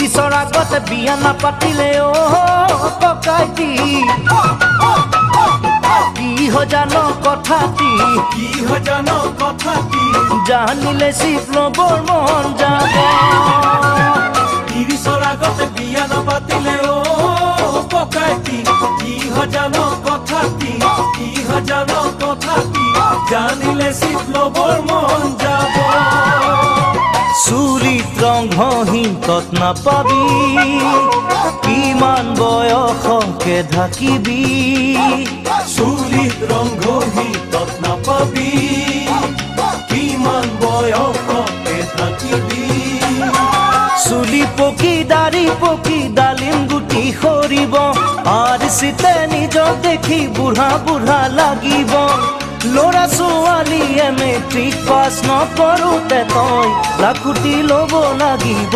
30ৰ আগতে বিয়া নাপাতিলে ককাইটি কি হজানো কথাটি জানিলে শিৱ ল'বৰ মন যাব 30ৰ আগতে বিয়া নাপাতিলে ককাইটি কি হজানো কথাটি জানিলে শিৱ ল'বৰ মন যাব চুলিত ৰং ঘঁহি তত নাপাবি কিমান বয়সকে ঢাকিবি চুলিত ৰং ঘঁহি তত নাপাবি কিমান বয়সকে ঢাকিবি চুলি পকি দাড়ি পকি ডালিম গুটি সৰিব আৰু চিতে নিজক দেখি বুঢ়া বুঢ়া লাগিব ল'ৰা ছোৱালীয়ে মেট্ৰিক পাছ নকৰোঁতে তই লাখুটি ল'ব লাগিব